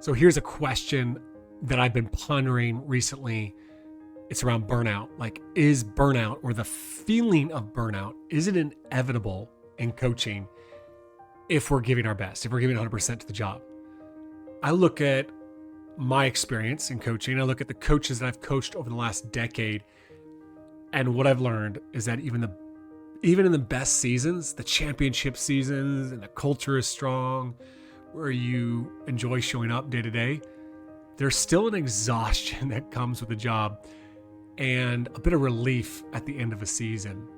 So here's a question that I've been pondering recently. It's around burnout. Like, is burnout, or the feeling of burnout, is it inevitable in coaching if we're giving our best, if we're giving 100% to the job? I look at my experience in coaching. I look at the coaches that I've coached over the last decade. And what I've learned is that even in the best seasons, the championship seasons, and the culture is strong, where you enjoy showing up day to day, there's still an exhaustion that comes with the job and a bit of relief at the end of a season.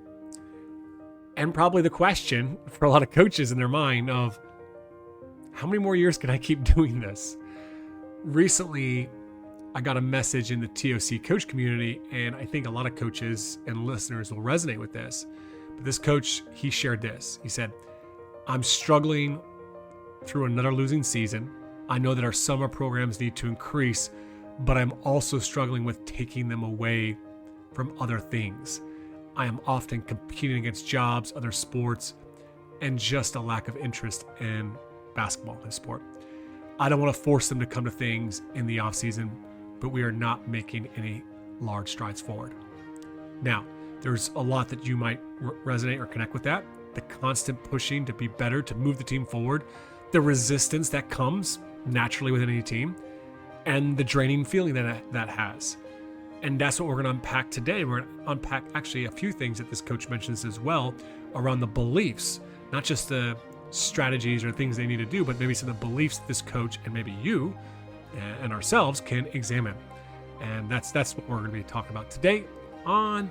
And probably the question for a lot of coaches in their mind of, how many more years can I keep doing this? Recently, I got a message in the TOC coach community, and I think a lot of coaches and listeners will resonate with this. But this coach, he shared this. He said, I'm struggling through another losing season. I know that our summer programs need to increase, but I'm also struggling with taking them away from other things. I am often competing against jobs, other sports, and just a lack of interest in basketball, his sport. I don't want to force them to come to things in the off season, but we are not making any large strides forward. Now, there's a lot that you might resonate or connect with that. The constant pushing to be better, to move the team forward, the resistance that comes naturally within any team, and the draining feeling that has. And that's what we're going to unpack today. We're going to unpack actually a few things that this coach mentions as well around the beliefs, not just the strategies or things they need to do, but maybe some of the beliefs that this coach and maybe you and ourselves can examine. And that's what we're going to be talking about today on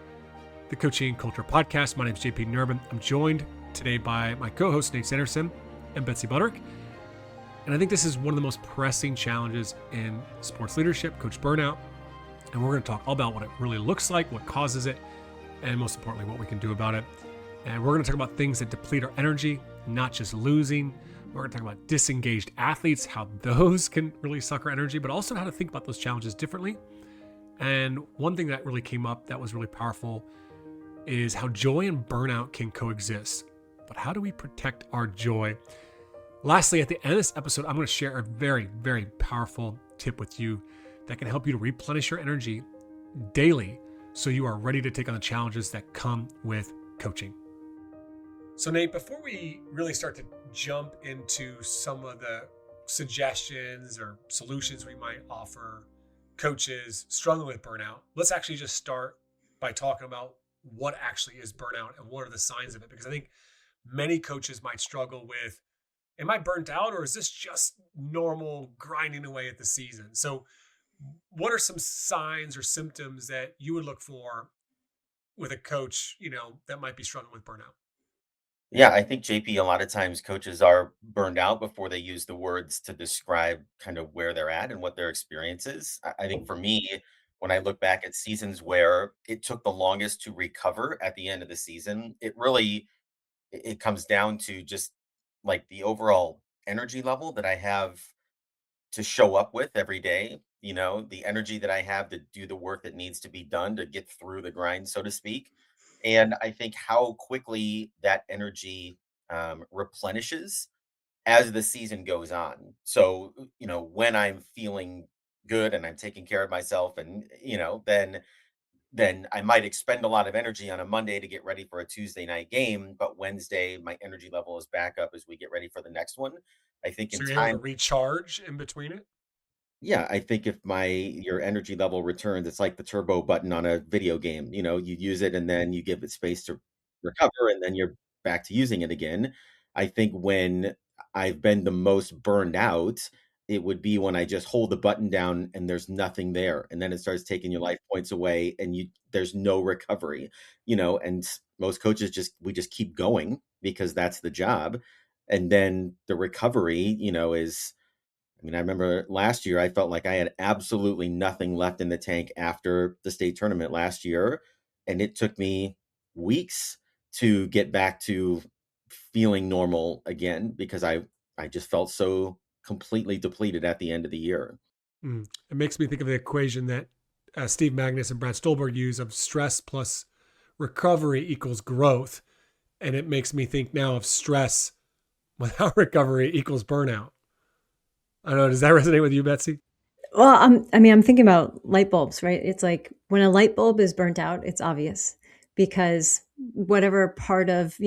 the Coaching Culture Podcast. My name is JP Nerbun. I'm joined today by my co-hosts, Nate Sanderson and Betsy Butterick. And I think this is one of the most pressing challenges in sports leadership, coach burnout. And we're going to talk all about what it really looks like, what causes it, and most importantly, what we can do about it. And we're going to talk about things that deplete our energy, not just losing. We're going to talk about disengaged athletes, how those can really suck our energy, but also how to think about those challenges differently. And one thing that really came up that was really powerful is how joy and burnout can coexist. But how do we protect our joy? Lastly, at the end of this episode, I'm going to share a very, very powerful tip with you that can help you to replenish your energy daily so you are ready to take on the challenges that come with coaching. So Nate, before we really start to jump into some of the suggestions or solutions we might offer coaches struggling with burnout, let's actually just start by talking about what actually is burnout and what are the signs of it. Because I think many coaches might struggle with, am I burnt out, or is this just normal grinding away at the season? So what are some signs or symptoms that you would look for with a coach, that might be struggling with burnout? Yeah, I think JP, a lot of times coaches are burned out before they use the words to describe kind of where they're at and what their experience is. I think for me, when I look back at seasons where it took the longest to recover at the end of the season, it comes down to just like the overall energy level that I have to show up with every day, the energy that I have to do the work that needs to be done to get through the grind, so to speak. And I think how quickly that energy replenishes as the season goes on. So, when I'm feeling good and I'm taking care of myself and, then I might expend a lot of energy on a Monday to get ready for a Tuesday night game, but Wednesday my energy level is back up as we get ready for the next one. I think in So you're able to time. recharge in between it? Yeah, I think if your energy level returns, it's like the turbo button on a video game. You use it and then you give it space to recover and then you're back to using it again. I think when I've been the most burned out, it would be when I just hold the button down and there's nothing there. And then it starts taking your life points away and there's no recovery, and most coaches we just keep going because that's the job. And then the recovery, I remember last year, I felt like I had absolutely nothing left in the tank after the state tournament last year. And it took me weeks to get back to feeling normal again because I just felt so completely depleted at the end of the year. It makes me think of the equation that Steve Magnus and Brad Stolberg use of stress plus recovery equals growth. And it makes me think now of stress without recovery equals burnout. I don't know. Does that resonate with you, Betsy? Well, I'm thinking about light bulbs, right? It's like when a light bulb is burnt out, it's obvious because whatever part of,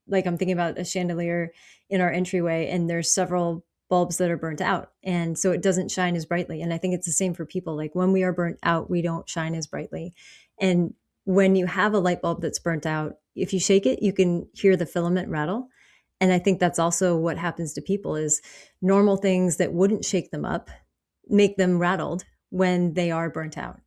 like I'm thinking about a chandelier in our entryway and there's several bulbs that are burnt out. And so it doesn't shine as brightly. And I think it's the same for people. Like when we are burnt out, we don't shine as brightly. And when you have a light bulb that's burnt out, if you shake it, you can hear the filament rattle. And I think that's also what happens to people is normal things that wouldn't shake them up make them rattled when they are burnt out.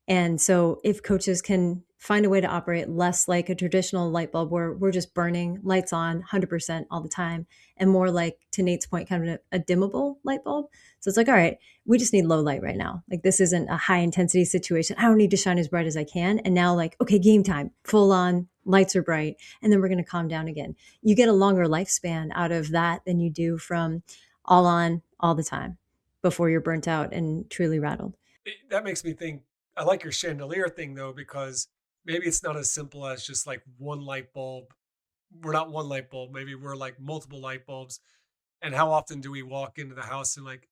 And so if coaches can find a way to operate less like a traditional light bulb where we're just burning lights on 100% all the time and more like to Nate's point, kind of a dimmable light bulb. So it's like, all right, we just need low light right now. Like this isn't a high intensity situation. I don't need to shine as bright as I can. And now like, okay, game time, full on lights are bright. And then we're going to calm down again. You get a longer lifespan out of that than you do from all on all the time before you're burnt out and truly rattled. That makes me think. I like your chandelier thing though, because maybe it's not as simple as just like one light bulb. We're not one light bulb. Maybe we're like multiple light bulbs. And how often do we walk into the house and like,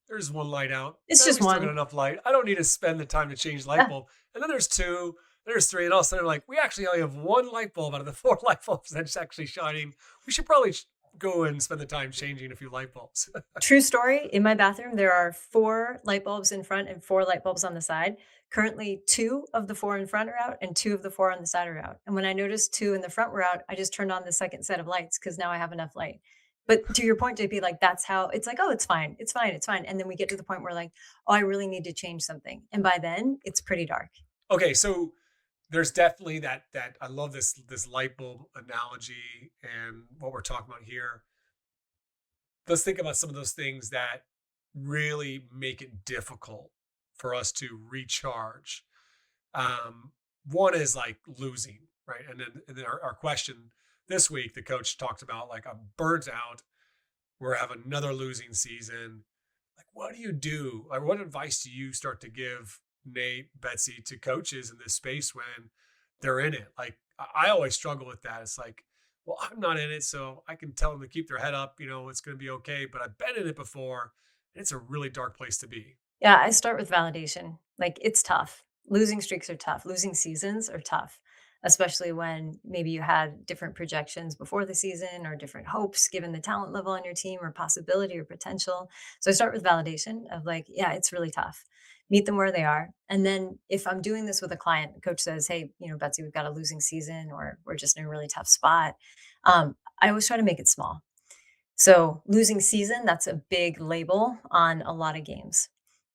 there's one light out. It's just We still got one. enough light. I don't need to spend the time to change the light Yeah, bulb. And then there's two, there's three, and all of a sudden, like, we actually only have one light bulb out of the four light bulbs that's actually shining. We should probably go and spend the time changing a few light bulbs. true story. In my bathroom, there are 4 light bulbs in front and 4 light bulbs on the side. Currently, 2 of the 4 in front are out and 2 of the 4 on the side are out. And when I noticed 2 in the front were out, I just turned on the second set of lights because now I have enough light. But to your point, JP, like that's how it's like, oh, it's fine. It's fine. It's fine. And then we get to the point where like, oh, I really need to change something. And by then it's pretty dark. Okay, so there's definitely that I love this light bulb analogy and what we're talking about here. Let's think about some of those things that really make it difficult for us to recharge. One is like losing, right? And then our question this week, the coach talked about like I'm burnt out. We're having another losing season. Like, what do you do? Like, what advice do you start to give Nate, Betsy, to coaches in this space when they're in it? Like, I always struggle with that. It's like, well, I'm not in it, so I can tell them to keep their head up. It's going to be okay. But I've been in it before, and it's a really dark place to be. Yeah, I start with validation. Like it's tough. Losing streaks are tough. Losing seasons are tough, especially when maybe you had different projections before the season or different hopes given the talent level on your team or possibility or potential. So I start with validation of like, yeah, it's really tough. Meet them where they are. And then if I'm doing this with a client, the coach says, hey, Betsy, we've got a losing season or we're just in a really tough spot. I always try to make it small. So losing season, that's a big label on a lot of games.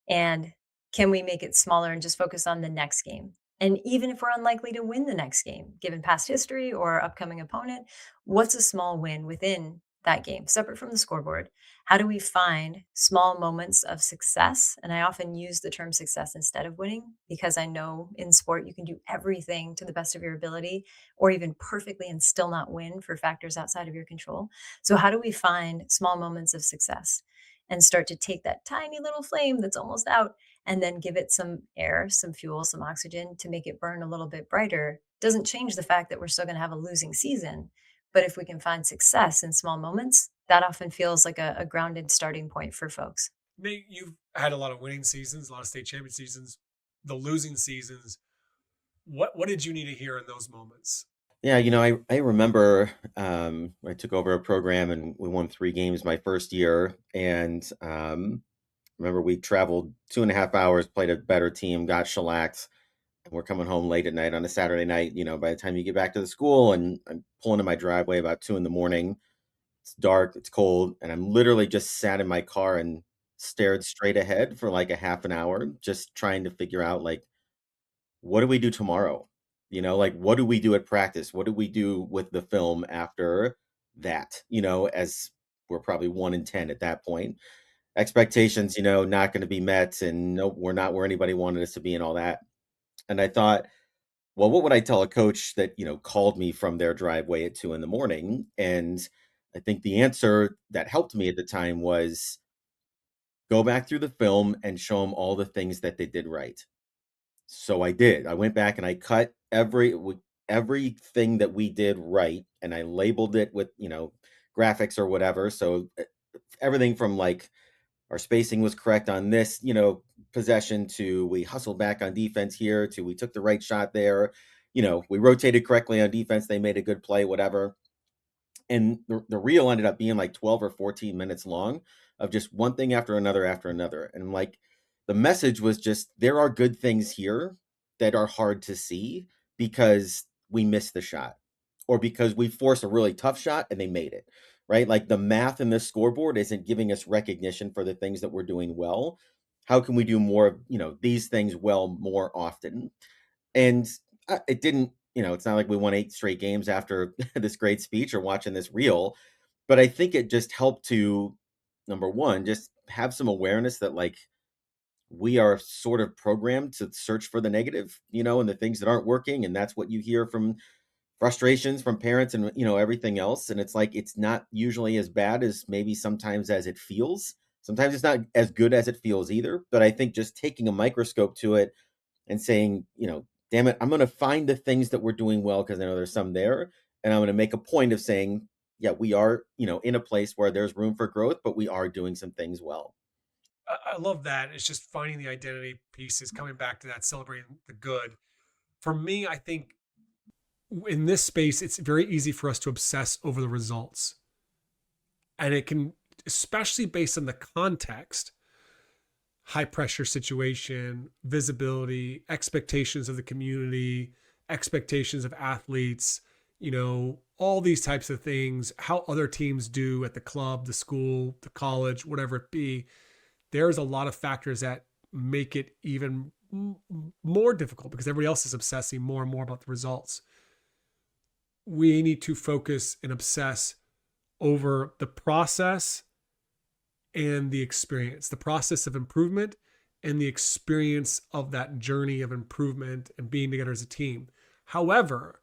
And can we make it smaller and just focus on the next game? And even if we're unlikely to win the next game, given past history or upcoming opponent, what's a small win within that game, separate from the scoreboard? How do we find small moments of success? And I often use the term success instead of winning because I know in sport you can do everything to the best of your ability or even perfectly and still not win for factors outside of your control. So, how do we find small moments of success? And start to take that tiny little flame that's almost out and then give it some air, some fuel, some oxygen to make it burn a little bit brighter. Doesn't change the fact that we're still going to have a losing season. But if we can find success in small moments, that often feels like a grounded starting point for folks. Nate, you've had a lot of winning seasons, a lot of state champion seasons, the losing seasons. What did you need to hear in those moments? Yeah, I remember I took over a program and we won 3 games my first year. And remember we traveled 2.5 hours, played a better team, got shellacked, and we're coming home late at night on a Saturday night. By the time you get back to the school, and I'm pulling in my driveway about 2 in the morning. It's dark, it's cold, and I'm literally just sat in my car and stared straight ahead for like a half an hour, just trying to figure out like what do we do tomorrow? Like what do we do at practice? What do we do with the film after that? As we're probably 1 in 10 at that point. Expectations, not going to be met, and nope, we're not where anybody wanted us to be, and all that. And I thought, well, what would I tell a coach that, called me from their driveway at 2 in the morning? And I think the answer that helped me at the time was go back through the film and show them all the things that they did right. So I did. I went back and I cut everything that we did right, and I labeled it with, graphics or whatever. So everything from like our spacing was correct on this, possession to we hustled back on defense here to we took the right shot there. We rotated correctly on defense. They made a good play, whatever. And the reel ended up being like 12 or 14 minutes long of just one thing after another. And like the message was just there are good things here that are hard to see because we missed the shot or because we forced a really tough shot and they made it. Right. Like the math in the scoreboard isn't giving us recognition for the things that we're doing well. How can we do more of, these things well more often? And it didn't, it's not like we won 8 straight games after this great speech or watching this reel, but I think it just helped to, number one, just have some awareness that like we are sort of programmed to search for the negative, and the things that aren't working. And that's what you hear from frustrations from parents and, everything else. And it's like, it's not usually as bad as maybe sometimes as it feels. Sometimes it's not as good as it feels either. But I think just taking a microscope to it and saying, damn it, I'm going to find the things that we're doing well because I know there's some there. And I'm going to make a point of saying, yeah, we are, in a place where there's room for growth, but we are doing some things well. I love that. It's just finding the identity pieces, coming back to that, celebrating the good. For me, I think in this space, it's very easy for us to obsess over the results. And it can, especially based on the context, high pressure situation, visibility, expectations of the community, expectations of athletes, all these types of things, how other teams do at the club, the school, the college, whatever it be. There's a lot of factors that make it even more difficult because everybody else is obsessing more and more about the results. We need to focus and obsess over the process and the experience, the process of improvement and the experience of that journey of improvement and being together as a team. However,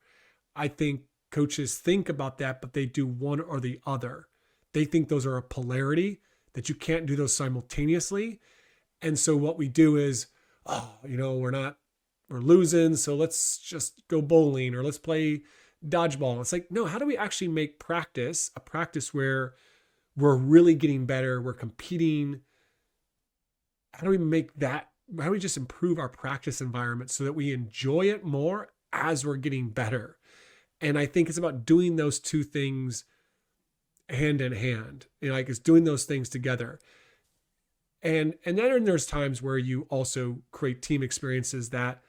I think coaches think about that, but they do one or the other. They think those are a polarity, that you can't do those simultaneously. And so what we do is, we're losing, so let's just go bowling or let's play dodgeball. And it's like, no, how do we actually make practice a practice where we're really getting better, we're competing? How do we make that, how do we just improve our practice environment so that we enjoy it more as we're getting better? And I think it's about doing those two things hand in hand, like it's doing those things together. And then there's times where you also create team experiences that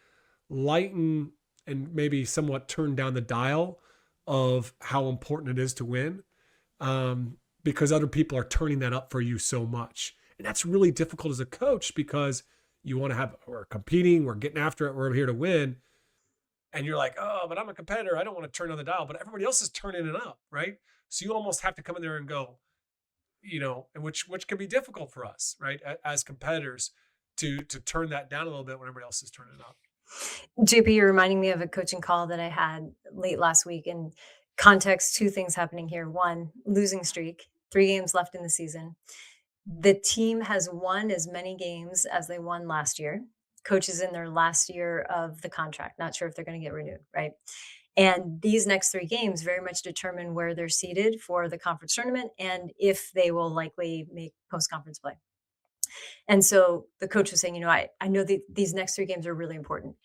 lighten and maybe somewhat turn down the dial of how important it is to win, because other people are turning that up for you so much. And that's really difficult as a coach because you want to have, we're competing, we're getting after it, we're here to win. And you're like, oh, but I'm a competitor, I don't want to turn on the dial, but everybody else is turning it up, right? So you almost have to come in there and go, and which can be difficult for us, right, as competitors, to turn that down a little bit when everybody else is turning it up. JP, you're reminding me of a coaching call that I had late last week. In context, two things happening here. One, losing streak, 3 games left in the season. The team has won as many games as they won last year. Coach is in their last year of the contract, not sure if they're going to get renewed, right? And these next 3 games very much determine where they're seated for the conference tournament and if they will likely make post conference play. And so the coach was saying, I know that these next 3 games are really important.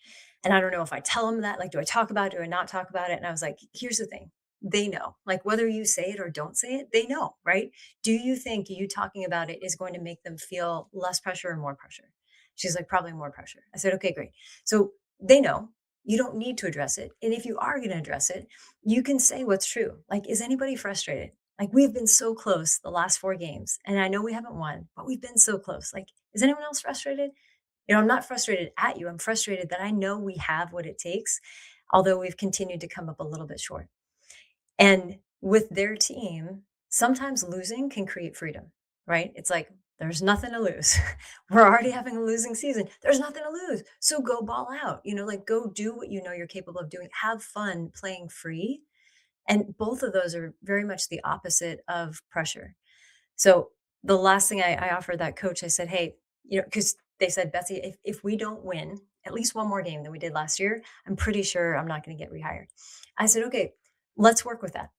And I don't know if I tell them that, like, do I talk about it? Do I not talk about it? And I was like, here's the thing. They know, like, whether you say it or don't say it, they know, right? Do you think you talking about it is going to make them feel less pressure or more pressure? She's like, probably more pressure. I said, okay, great. So they know you don't need to address it. And if you are going to address it, you can say what's true. Like, is anybody frustrated? Like, we've been so close the last 4 games, and I know we haven't won, but we've been so close. Like, is anyone else frustrated? I'm not frustrated at you. I'm frustrated that I know we have what it takes, although we've continued to come up a little bit short. And with their team, sometimes losing can create freedom, right? It's like, there's nothing to lose. We're already having a losing season. There's nothing to lose. So go ball out, like go do what you know you're capable of doing. Have fun playing free. And both of those are very much the opposite of pressure. So the last thing I offered that coach, I said, hey, because they said, Betsy, if we don't win at least one more game than we did last year, I'm pretty sure I'm not going to get rehired. I said, okay, let's work with that.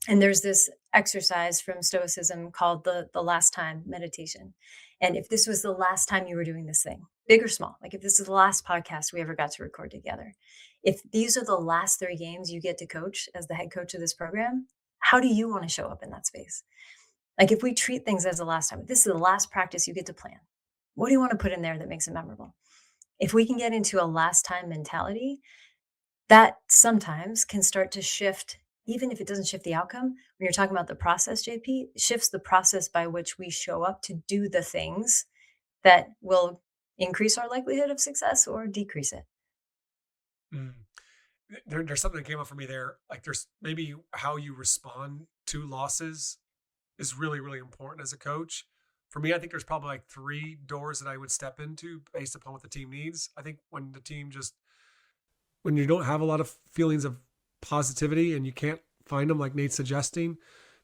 And there's this exercise from Stoicism called the last time meditation. And if this was the last time you were doing this thing, big or small, like if this is the last podcast we ever got to record together, if these are the last 3 games you get to coach as the head coach of this program, how do you want to show up in that space? Like if we treat things as the last time, if this is the last practice you get to plan, what do you want to put in there that makes it memorable? If we can get into a last time mentality, that sometimes can start to shift, even if it doesn't shift the outcome. When you're talking about the process, JP, it shifts the process by which we show up to do the things that will increase our likelihood of success or decrease it. Mm. There's something that came up for me there. Like there's maybe how you respond to losses is really, really important as a coach. For me, I think there's probably like 3 doors that I would step into based upon what the team needs. I think when the team just, when you don't have a lot of feelings of positivity and you can't find them, like Nate's suggesting,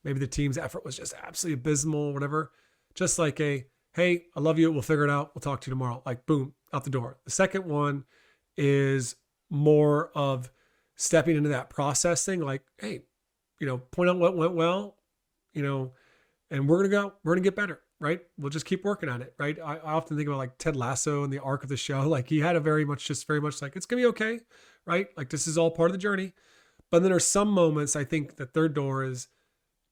maybe the team's effort was just absolutely abysmal, whatever. Just like a, hey, I love you. We'll figure it out. We'll talk to you tomorrow. Like, boom, out the door. The second one is more of stepping into that process thing. Like, hey, point out what went well, you know, and we're going to get better. Right. We'll just keep working on it. Right. I often think about like Ted Lasso and the arc of the show. Like he had a very much like, it's going to be okay. Right. Like this is all part of the journey. But then there's some moments, I think the third door is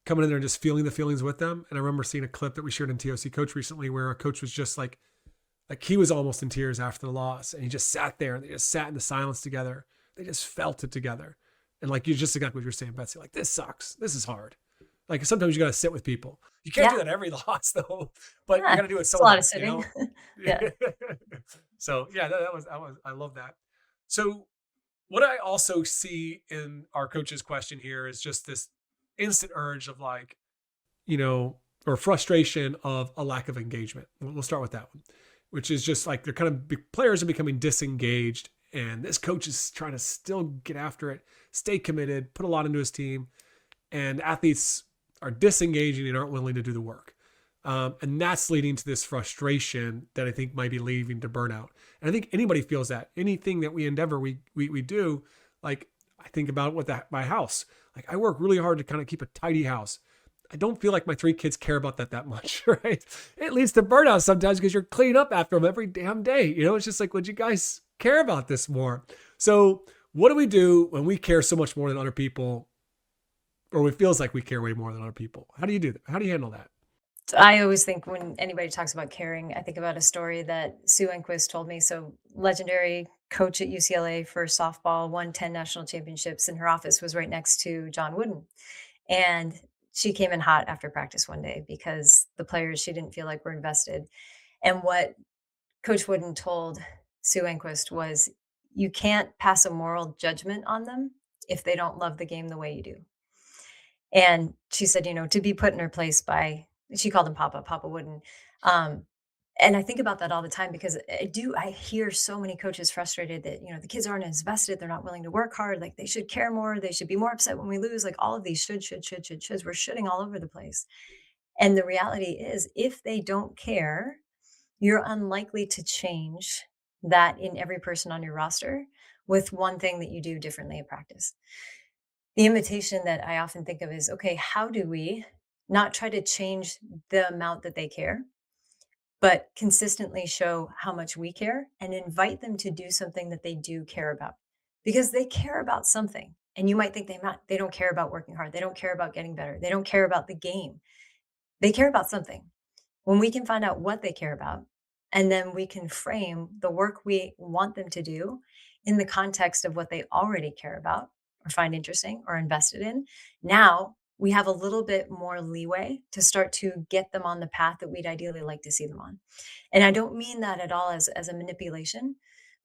coming in there and just feeling the feelings with them. And I remember seeing a clip that we shared in TOC Coach recently where a coach was just like he was almost in tears after the loss. And he just sat there and they just sat in the silence together. They just felt it together. And like, you just exactly what you're saying, Betsy, like this sucks. This is hard. Like sometimes you got to sit with people. You can't do Yeah. that every loss though, but you Yeah. got to do it It's a lot of somewhere, sitting. Yeah. So yeah, I love that. So what I also see in our coach's question here is just this instant urge of like, or frustration of a lack of engagement. We'll start with that one, which is just like they're kind of players are becoming disengaged, and this coach is trying to still get after it, stay committed, put a lot into his team, and athletes are disengaging and aren't willing to do the work. And that's leading to this frustration that I think might be leading to burnout. And I think anybody feels that. Anything that we endeavor, we do. Like I think about my house. Like I work really hard to kind of keep a tidy house. I don't feel like my 3 kids care about that much, right? It leads to burnout sometimes because you're cleaning up after them every damn day. It's just like, would you guys care about this more? So what do we do when we care so much more than other people, or it feels like we care way more than other people? How do you do that? How do you handle that? So I always think when anybody talks about caring, I think about a story that Sue Enquist told me. So, legendary coach at UCLA for softball, won 10 national championships, and her office was right next to John Wooden. And she came in hot after practice one day because the players she didn't feel like were invested. And what Coach Wooden told Sue Enquist was, you can't pass a moral judgment on them if they don't love the game the way you do. And she said, to be put in her place by, she called him Papa Wooden. Um, and I think about that all the time because I hear so many coaches frustrated that, the kids aren't as invested. They're not willing to work hard. Like they should care more. They should be more upset when we lose. Like all of these shoulds. We're shooting all over the place. And the reality is, if they don't care, you're unlikely to change that in every person on your roster with one thing that you do differently at practice. The invitation that I often think of is, okay, how do we not try to change the amount that they care, but consistently show how much we care and invite them to do something that they do care about? Because they care about something. And you might think they don't care about working hard. They don't care about getting better. They don't care about the game. They care about something. When we can find out what they care about, and then we can frame the work we want them to do in the context of what they already care about or find interesting or invested in, now we have a little bit more leeway to start to get them on the path that we'd ideally like to see them on. And I don't mean that at all as a manipulation,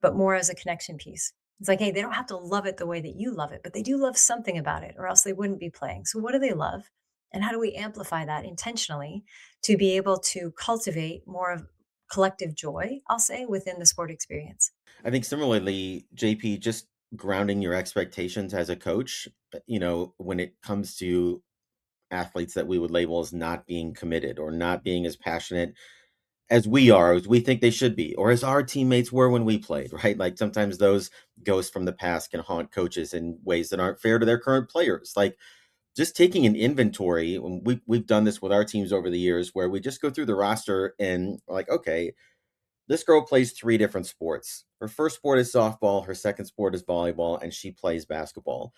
but more as a connection piece. It's like, hey, they don't have to love it the way that you love it, but they do love something about it, or else they wouldn't be playing. So, what do they love? And how do we amplify that intentionally to be able to cultivate more of collective joy, I'll say, within the sport experience? I think similarly, JP, just grounding your expectations as a coach, when it comes to athletes that we would label as not being committed or not being as passionate as we are, as we think they should be, or as our teammates were when we played, right? Like sometimes those ghosts from the past can haunt coaches in ways that aren't fair to their current players. Like just taking an inventory. We've done this with our teams over the years, where we just go through the roster and we're like, okay, this girl plays three different sports. Her first sport is softball, her second sport is volleyball, and she plays basketball.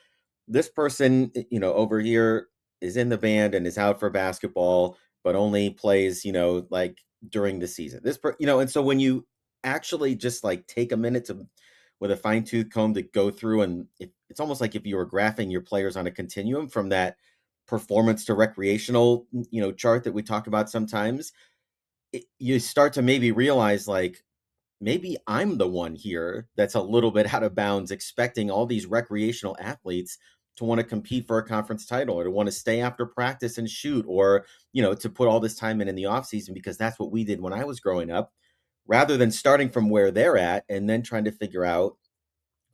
This person, over here is in the band and is out for basketball, but only plays, like during the season. And so when you actually just like take a minute to, with a fine tooth comb, to go through, and it's almost like if you were graphing your players on a continuum from that performance to recreational, chart that we talk about sometimes, you start to maybe realize, like, maybe I'm the one here that's a little bit out of bounds, expecting all these recreational athletes to want to compete for a conference title, or to want to stay after practice and shoot, or, to put all this time in the off season, because that's what we did when I was growing up, rather than starting from where they're at and then trying to figure out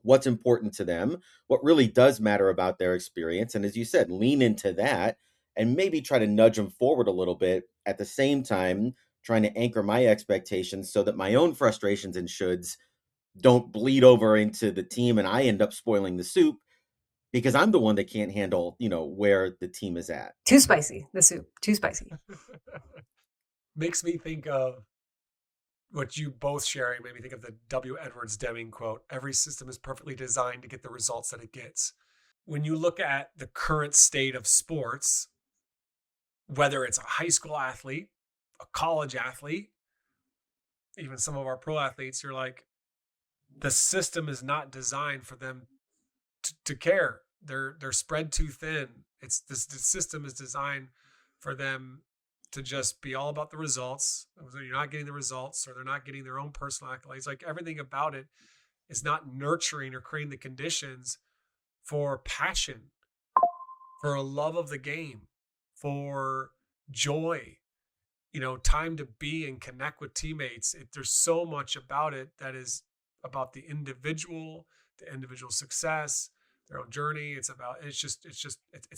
what's important to them, what really does matter about their experience. And as you said, lean into that and maybe try to nudge them forward a little bit, at the same time trying to anchor my expectations so that my own frustrations and shoulds don't bleed over into the team and I end up spoiling the soup, because I'm the one that can't handle, where the team is at. Too spicy, the soup, too spicy. Makes me think of what you both sharing, made me think of the W. Edwards Deming quote: every system is perfectly designed to get the results that it gets. When you look at the current state of sports, whether it's a high school athlete, a college athlete, even some of our pro athletes, you're like, the system is not designed for them to care. They're spread too thin. It's this, the system is designed for them to just be all about the results. You're not getting the results, or they're not getting their own personal accolades. Like, everything about it is not nurturing or creating the conditions for passion, for a love of the game, for joy, time to be and connect with teammates. There's so much about it that is about the individual success, their own journey. It's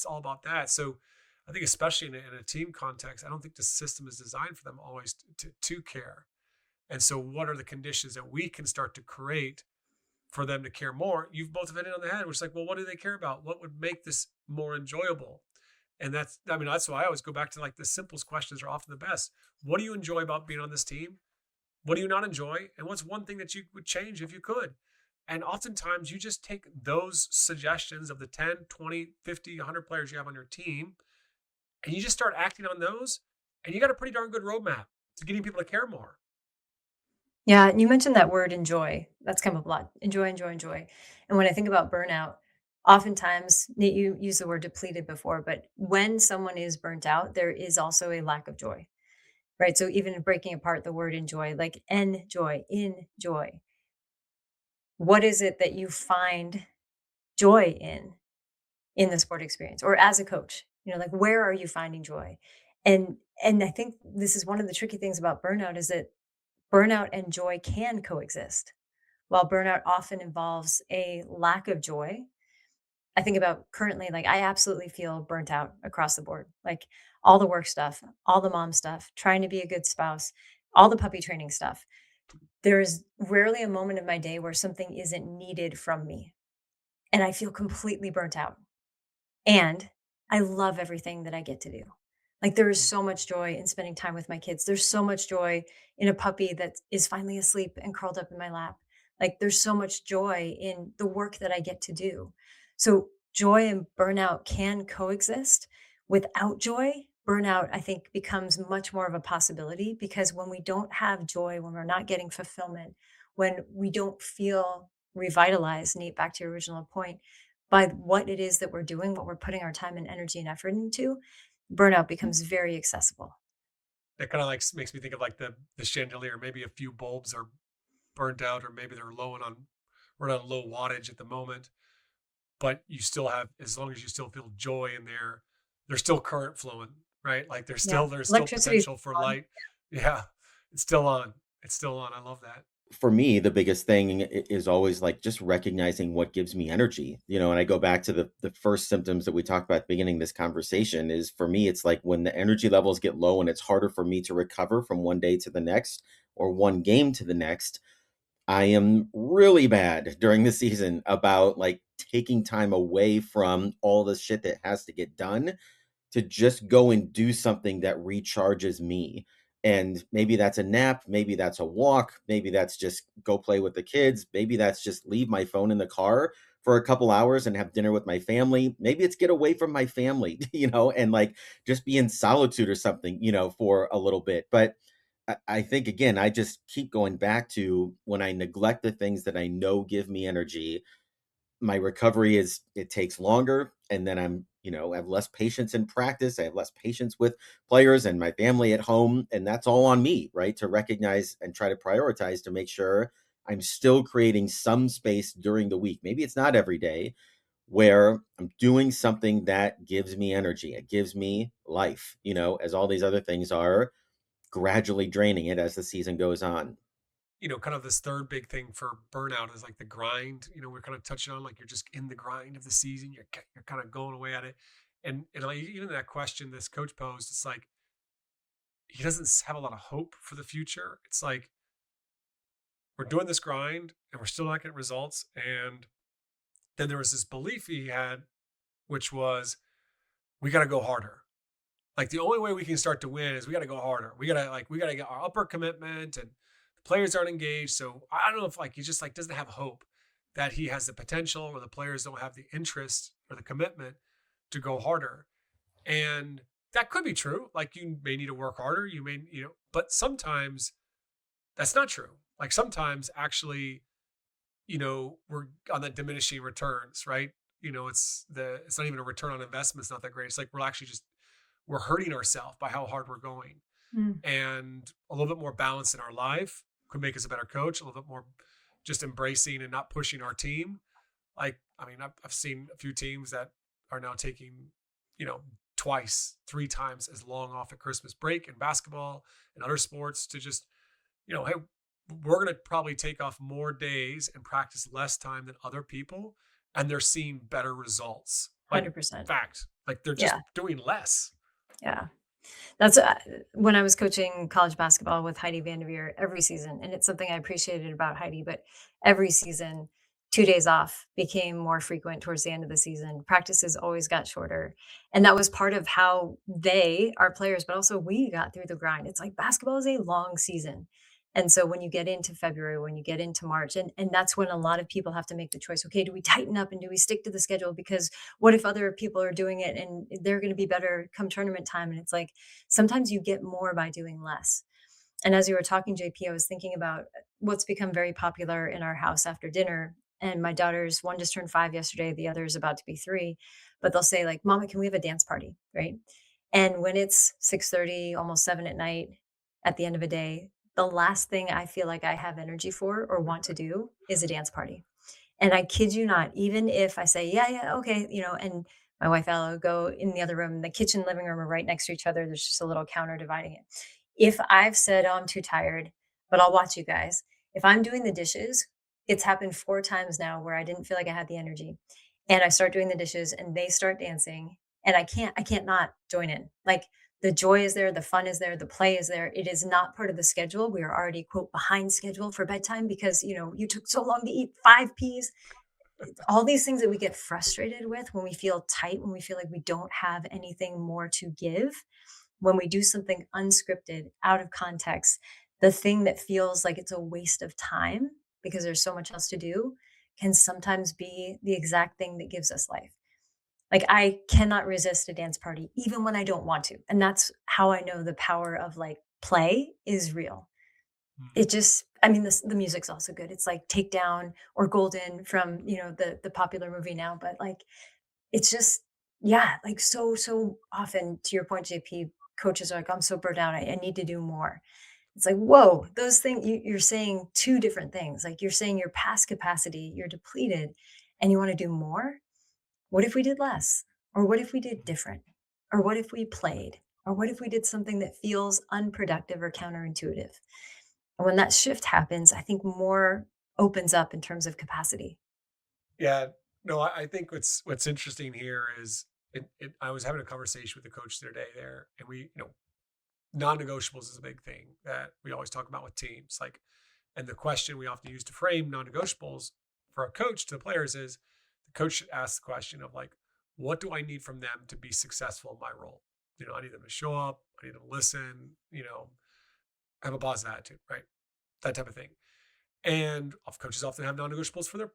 all about that. So I think, especially in a team context, I don't think the system is designed for them always to care. And so what are the conditions that we can start to create for them to care more? You've both hit it on the head, which is like, well, what do they care about? What would make this more enjoyable? And that's why I always go back to, like, the simplest questions are often the best. What do you enjoy about being on this team? What do you not enjoy? And what's one thing that you would change if you could? And oftentimes you just take those suggestions of the 10, 20, 50, 100 players you have on your team, and you just start acting on those, and you got a pretty darn good roadmap to getting people to care more. Yeah, and you mentioned that word enjoy. That's come up a lot. Enjoy, enjoy, enjoy. And when I think about burnout, oftentimes you use the word depleted before, but when someone is burnt out, there is also a lack of joy, right? So even breaking apart the word enjoy, like enjoy, enjoy. What is it that you find joy in the sport experience, or as a coach? Like, where are you finding joy? And I think this is one of the tricky things about burnout, is that burnout and joy can coexist. While burnout often involves a lack of joy, I think about currently, like, I absolutely feel burnt out across the board. Like, all the work stuff, all the mom stuff, trying to be a good spouse, all the puppy training stuff. There is rarely a moment of my day where something isn't needed from me. And I feel completely burnt out. And I love everything that I get to do. Like, there is so much joy in spending time with my kids. There's so much joy in a puppy that is finally asleep and curled up in my lap. Like, there's so much joy in the work that I get to do. So joy and burnout can coexist. Without joy, burnout, I think, becomes much more of a possibility, because when we don't have joy, when we're not getting fulfillment, when we don't feel revitalized, Nate, back to your original point, by what it is that we're doing, what we're putting our time and energy and effort into, burnout becomes very accessible. It kind of like makes me think of, like, the chandelier. Maybe a few bulbs are burnt out, or maybe they're we're on low wattage at the moment, but you still have, as long as you still feel joy in there, there's still current flowing, right? Like, Yeah. there's still Electricity is potential for on. light. Yeah, it's still on. It's still on. I love that. For me, the biggest thing is always like just recognizing what gives me energy, and I go back to the first symptoms that we talked about at the beginning of this conversation. Is, for me, it's like when the energy levels get low and it's harder for me to recover from one day to the next, or one game to the next. I am really bad during the season about, like, taking time away from all the shit that has to get done to just go and do something that recharges me. And maybe that's a nap, maybe that's a walk, maybe that's just go play with the kids, maybe that's just leave my phone in the car for a couple hours and have dinner with my family. Maybe it's get away from my family, and like just be in solitude or something, for a little bit. But I think again, I just keep going back to when I neglect the things that I know give me energy, my recovery is it takes longer, and then I have less patience in practice. I have less patience with players and my family at home, and that's all on me, right? To recognize and try to prioritize to make sure I'm still creating some space during the week. Maybe it's not every day where I'm doing something that gives me energy. It gives me life, as all these other things are gradually draining it as the season goes on. Kind of this third big thing for burnout is like the grind. We're kind of touching on like you're just in the grind of the season. You're kind of going away at it, and like even that question this coach posed, it's like he doesn't have a lot of hope for the future. It's like we're doing this grind and we're still not getting results. And then there was this belief he had, which was we got to go harder. Like the only way we can start to win is we got to go harder. We got to get our upper commitment, and the players aren't engaged. So I don't know if like he just like doesn't have hope that he has the potential, or the players don't have the interest or the commitment to go harder. And that could be true. Like you may need to work harder. But sometimes that's not true. Like sometimes actually, we're on that diminishing returns, right? It's not even a return on investment. It's not that great. It's like we're hurting ourselves by how hard we're going. Mm. And a little bit more balance in our life could make us a better coach, a little bit more just embracing and not pushing our team. Like, I mean, I've seen a few teams that are now taking, you know, twice, three times as long off at Christmas break in basketball and other sports to just, hey, we're going to probably take off more days and practice less time than other people. And they're seeing better results. Like, 100%. fact, like they're just Yeah. doing less. Yeah. That's when I was coaching college basketball with Heidi Vanderveer every season, and it's something I appreciated about Heidi. But every season, 2 days off became more frequent towards the end of the season. Practices always got shorter, and that was part of how our players, but also we got through the grind. It's like basketball is a long season. And so when you get into February, when you get into March, and that's when a lot of people have to make the choice. Okay, do we tighten up and do we stick to the schedule? Because what if other people are doing it and they're going to be better come tournament time? And it's like sometimes you get more by doing less. And as you were talking, JP, I was thinking about what's become very popular in our house after dinner. And my daughters, one just turned 5 yesterday, the other is about to be 3, but they'll say like, "Mama, can we have a dance party?" Right? And when it's 6:30, almost 7 at night, at the end of a day, the last thing I feel like I have energy for or want to do is a dance party. And I kid you not, even if I say, "Yeah, yeah, okay," and my wife Ella will go in the other room, the kitchen, living room are right next to each other. There's just a little counter dividing it. If I've said, "Oh, I'm too tired, but I'll watch you guys." If I'm doing the dishes, it's happened 4 times now where I didn't feel like I had the energy. And I start doing the dishes and they start dancing and I can't not join in. Like the joy is there, the fun is there, the play is there. It is not part of the schedule. We are already quote behind schedule for bedtime because you took so long to eat 5 peas. All these things that we get frustrated with when we feel tight, when we feel like we don't have anything more to give, when we do something unscripted, out of context, the thing that feels like it's a waste of time because there's so much else to do can sometimes be the exact thing that gives us life. Like I cannot resist a dance party even when I don't want to. And that's how I know the power of like play is real. Mm. It just I mean, the music's also good. It's like Takedown or Golden from, the popular movie now, but, like, it's just yeah, like, so often, to your point, JP, coaches are like, "I'm so burnt out, I need to do more." It's like, "Whoa, those things you're saying 2 different things." Like, you're saying you're past capacity, you're depleted, and you wanna do more? What if we did less? Or what if we did different? Or what if we played? Or what if we did something that feels unproductive or counterintuitive? And when that shift happens, I think more opens up in terms of capacity. Yeah, no, I think what's interesting here is I was having a conversation with the coach the other day there, and non-negotiables is a big thing that we always talk about with teams. And the question we often use to frame non-negotiables for a coach to the players is, the coach should ask the question of like, what do I need from them to be successful in my role? I need them to show up. I need them to listen, have a positive attitude, right? That type of thing. And coaches often have non-negotiables for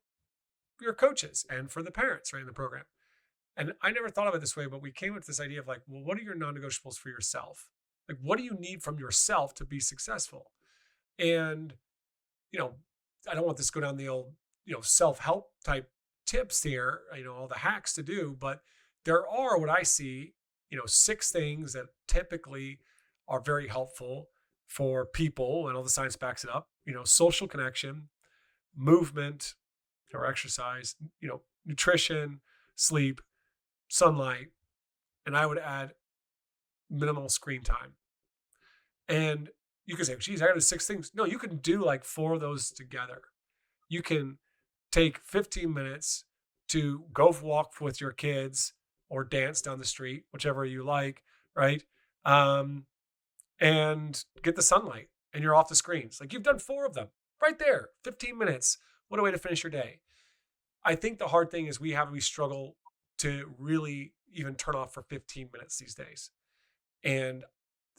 your coaches and for the parents, right, in the program. And I never thought of it this way, but we came up with this idea of like, well, what are your non-negotiables for yourself? Like, what do you need from yourself to be successful? And, you know, I don't want this to go down the old, self-help type tips here, all the hacks to do, but there are what I see, 6 things that typically are very helpful for people, and all the science backs it up, social connection, movement or exercise, nutrition, sleep, sunlight, and I would add minimal screen time. And you could say, geez, I got 6 things. No, you can do like 4 of those together. You can take 15 minutes to go walk with your kids or dance down the street, whichever you like, right? And get the sunlight and you're off the screens. Like you've done 4 of them right there, 15 minutes. What a way to finish your day. I think the hard thing is we struggle to really even turn off for 15 minutes these days. And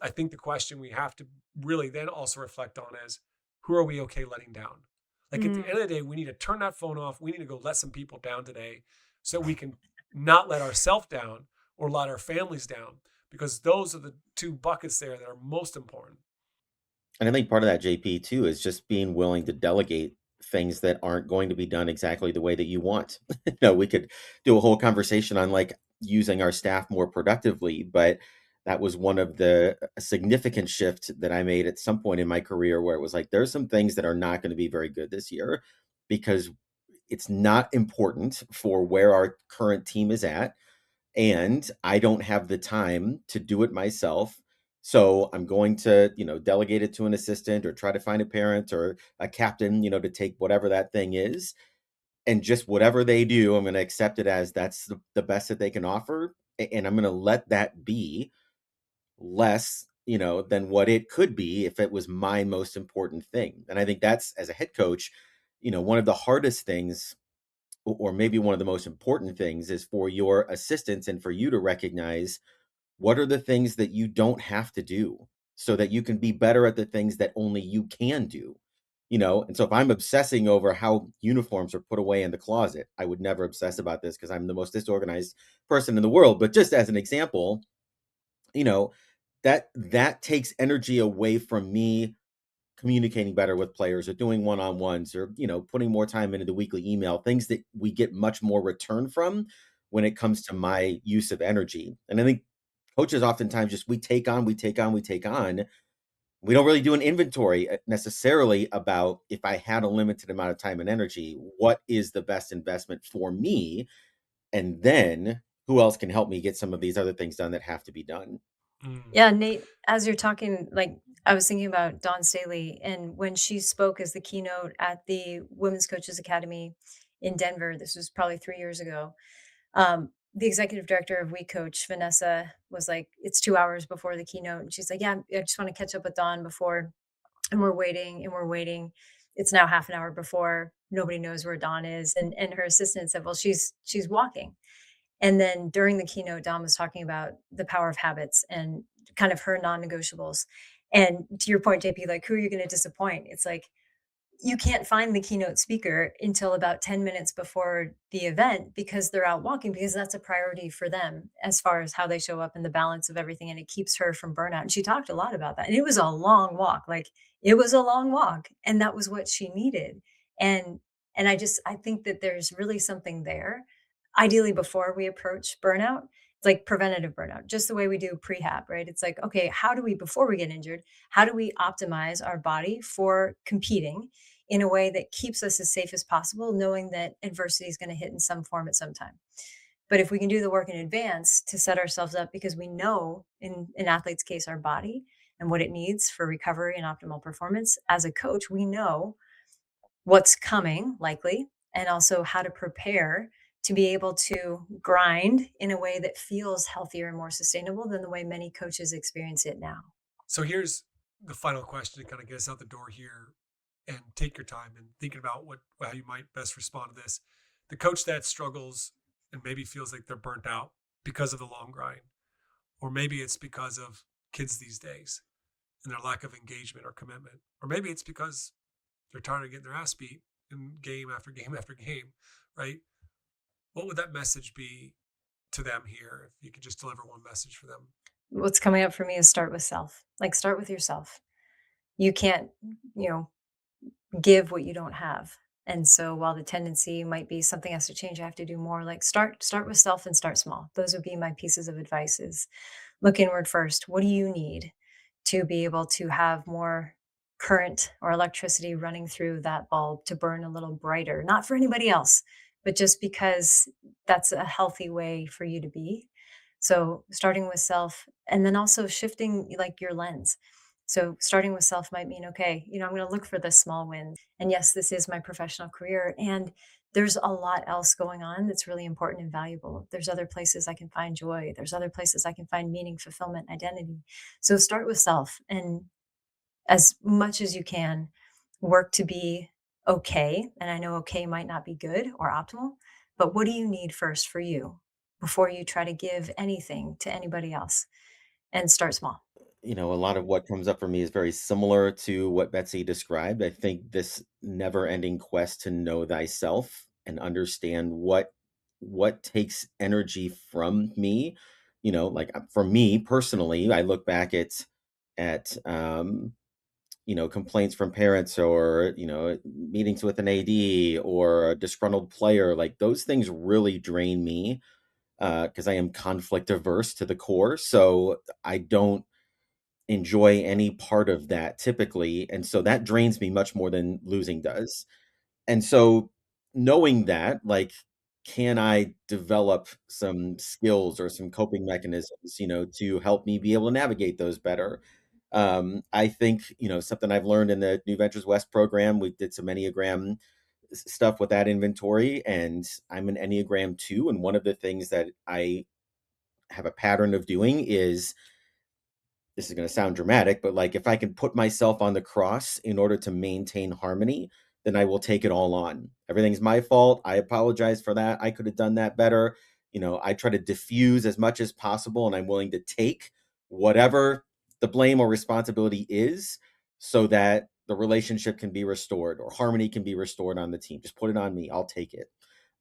I think the question we have to really then also reflect on is, who are we okay letting down? Like at the end of the day, we need to turn that phone off. We need to go let some people down today so we can not let ourselves down or let our families down, because those are the 2 buckets there that are most important. And I think part of that, JP, too, is just being willing to delegate things that aren't going to be done exactly the way that you want. We could do a whole conversation on like using our staff more productively, but that was one of the a significant shift that I made at some point in my career where it was like, there's some things that are not going to be very good this year because it's not important for where our current team is at, and I don't have the time to do it myself. So I'm going to, delegate it to an assistant or try to find a parent or a captain, to take whatever that thing is. And just whatever they do, I'm going to accept it as that's the best that they can offer. And I'm going to let that be less, than what it could be if it was my most important thing. And I think that's, as a head coach, one of the hardest things, or maybe one of the most important things, is for your assistants and for you to recognize what are the things that you don't have to do so that you can be better at the things that only you can do. And so if I'm obsessing over how uniforms are put away in the closet, I would never obsess about this because I'm the most disorganized person in the world. But just as an example, you know, that takes energy away from me communicating better with players or doing one-on-ones or, putting more time into the weekly email, things that we get much more return from when it comes to my use of energy. And I think coaches oftentimes just we take on, we take on, we take on. We don't really do an inventory necessarily about, if I had a limited amount of time and energy, what is the best investment for me? And then who else can help me get some of these other things done that have to be done? Mm. Yeah, Nate, as you're talking, like I was thinking about Dawn Staley, and when she spoke as the keynote at the Women's Coaches Academy in Denver, this was probably 3 years ago. The executive director of We Coach, Vanessa, was like, "It's 2 hours before the keynote," and she's like, "Yeah, I just want to catch up with Dawn before," and we're waiting and we're waiting. It's now half an hour before. Nobody knows where Dawn is, and her assistant said, "Well, she's walking." And then during the keynote, Dom was talking about the power of habits and kind of her non-negotiables. And to your point, JP, like, who are you going to disappoint? It's like you can't find the keynote speaker until about 10 minutes before the event because they're out walking, because that's a priority for them as far as how they show up and the balance of everything. And it keeps her from burnout. And she talked a lot about that. And it was a long walk. Like it was a long walk. And that was what she needed. And I think that there's really something there. Ideally, before we approach burnout, it's like preventative burnout, just the way we do prehab, right? It's like, okay, how do we, before we get injured, how do we optimize our body for competing in a way that keeps us as safe as possible, knowing that adversity is going to hit in some form at some time. But if we can do the work in advance to set ourselves up, because we know in an athlete's case, our body and what it needs for recovery and optimal performance, as a coach, we know what's coming likely and also how to prepare to be able to grind in a way that feels healthier and more sustainable than the way many coaches experience it now. So here's the final question to kind of get us out the door here, and take your time and thinking about how you might best respond to this. The coach that struggles and maybe feels like they're burnt out because of the long grind, or maybe it's because of kids these days and their lack of engagement or commitment, or maybe it's because they're tired of getting their ass beat in game after game after game, right? What would that message be to them here if you could just deliver one message for them? What's coming up for me is start with self. Like, start with yourself. You can't, you know, give what you don't have. And so while the tendency might be something has to change, I have to do more. Like, start with self and start small. Those would be my pieces of advice is look inward first. What do you need to be able to have more current or electricity running through that bulb to burn a little brighter? Not for anybody else, but just because that's a healthy way for you to be. So starting with self and then also shifting like your lens. So starting with self might mean, okay, I'm going to look for the small wins. And yes, this is my professional career. And there's a lot else going on that's really important and valuable. There's other places I can find joy. There's other places I can find meaning, fulfillment, identity. So start with self and as much as you can, work to be okay. And I know okay might not be good or optimal, but what do you need first for you before you try to give anything to anybody else? And start small. A lot of what comes up for me is very similar to what Betsy described. I think this never-ending quest to know thyself and understand what takes energy from me. Like for me personally, I look back at complaints from parents or meetings with an AD or a disgruntled player. Like those things really drain me because I am conflict averse to the core. So I don't enjoy any part of that typically, and so that drains me much more than losing does. And so knowing that, like, can I develop some skills or some coping mechanisms, to help me be able to navigate those better? I think, something I've learned in the New Ventures West program, we did some Enneagram stuff with that inventory, and I'm an Enneagram 2, and one of the things that I have a pattern of doing is this is going to sound dramatic, but like if I can put myself on the cross in order to maintain harmony, then I will take it all on. Everything's my fault. I apologize for that. I could have done that better. I try to diffuse as much as possible, and I'm willing to take whatever the blame or responsibility is so that the relationship can be restored or harmony can be restored on the team. Just put it on me. I'll take it.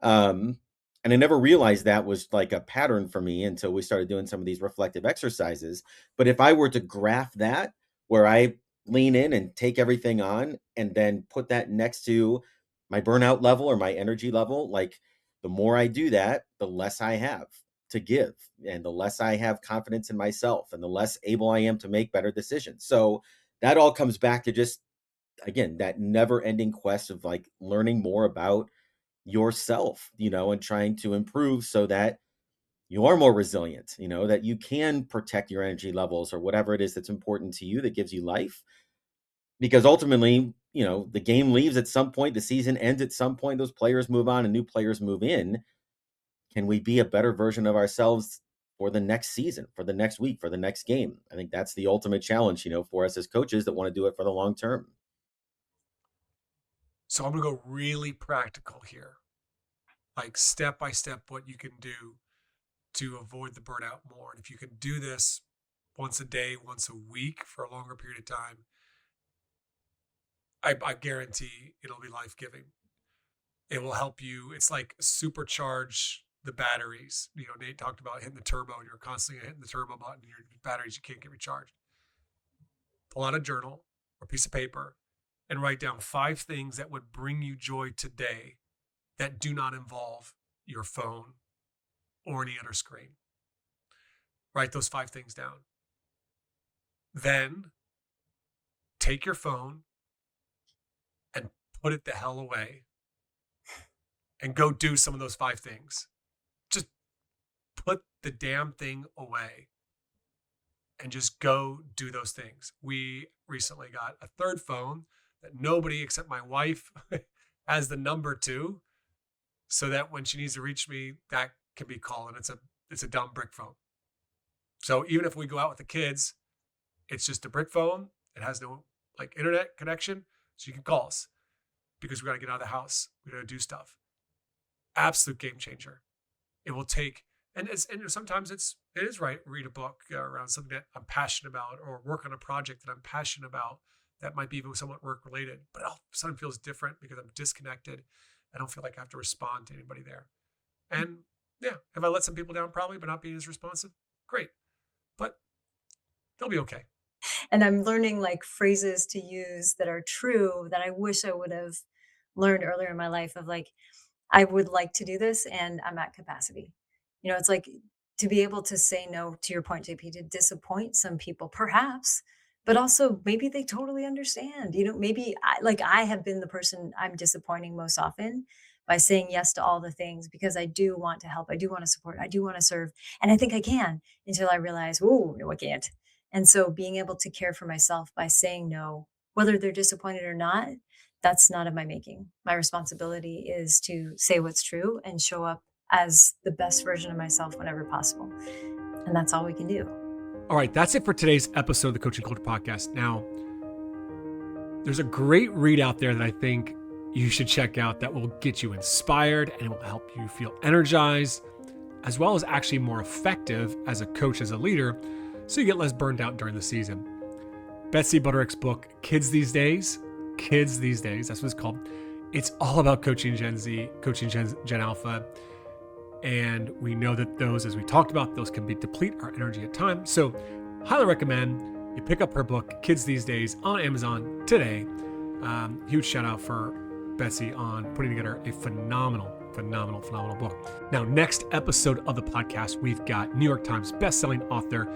Um, and I never realized that was like a pattern for me until we started doing some of these reflective exercises. But if I were to graph that, where I lean in and take everything on and then put that next to my burnout level or my energy level, like the more I do that, the less I have to give and the less I have confidence in myself and the less able I am to make better decisions. So that all comes back to just, again, that never ending quest of like learning more about yourself, and trying to improve so that you are more resilient, that you can protect your energy levels or whatever it is that's important to you that gives you life. Because ultimately, the game leaves at some point, the season ends at some point, those players move on and new players move in. Can we be a better version of ourselves for the next season, for the next week, for the next game? I think that's the ultimate challenge, for us as coaches that want to do it for the long term. So I'm going to go really practical here, like step by step, what you can do to avoid the burnout more. And if you can do this once a day, once a week for a longer period of time, I guarantee it'll be life giving. It will help you. It's like supercharge the batteries. Nate talked about hitting the turbo, and you're constantly hitting the turbo button. Your batteries, you can't get recharged. Pull out a journal or piece of paper and write down 5 things that would bring you joy today that do not involve your phone or any other screen. Write those 5 things down. Then take your phone and put it the hell away and go do some of those 5 things. Just put the damn thing away and just go do those things. We recently got a third phone that nobody except my wife has the number to, so that when she needs to reach me, that can be called. And it's a dumb brick phone. So even if we go out with the kids, it's just a brick phone. It has no like internet connection, so you can call us because we got to get out of the house. We got to do stuff. absolute game changer. It will take, and sometimes it is right. Read a book around something that I'm passionate about, or work on a project that I'm passionate about that might be even somewhat work related, but all of a sudden feels different because I'm disconnected. I don't feel like I have to respond to anybody there. And yeah, have I let some people down? Probably, but not being as responsive. Great, but they'll be okay. And I'm learning like phrases to use that are true that I wish I would have learned earlier in my life of like, I would like to do this and I'm at capacity. It's like to be able to say no, to your point, JP, to disappoint some people, perhaps, but also maybe they totally understand. Maybe I have been the person I'm disappointing most often by saying yes to all the things because I do want to help. I do want to support. I do want to serve. And I think I can until I realize, oh, no, I can't. And so being able to care for myself by saying no, whether they're disappointed or not, that's not of my making. My responsibility is to say what's true and show up as the best version of myself whenever possible. And that's all we can do. All right, that's it for today's episode of the Coaching Culture Podcast. Now, there's a great read out there that I think you should check out that will get you inspired and it will help you feel energized, as well as actually more effective as a coach, as a leader, so you get less burned out during the season. Betsy Butterick's book, Kids These Days, that's what it's called. It's all about coaching Gen Z, coaching Gen Alpha. And we know that those, as we talked about, those can deplete our energy at times. So highly recommend you pick up her book, Kids These Days, on Amazon today. Huge shout out for Betsy on putting together a phenomenal book. Now, next episode of the podcast, we've got New York Times bestselling author,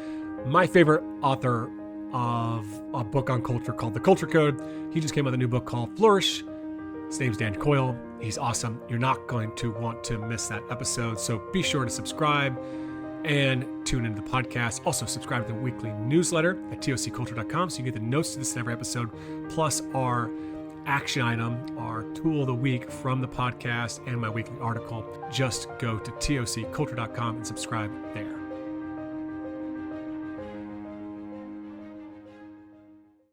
my favorite author of a book on culture called The Culture Code. He just came out with a new book called Flourish. His name's Dan Coyle. He's awesome. You're not going to want to miss that episode. So be sure to subscribe and tune into the podcast. Also subscribe to the weekly newsletter at tocculture.com so you get the notes to this in every episode, plus our action item, our tool of the week from the podcast and my weekly article. Just go to tocculture.com and subscribe there.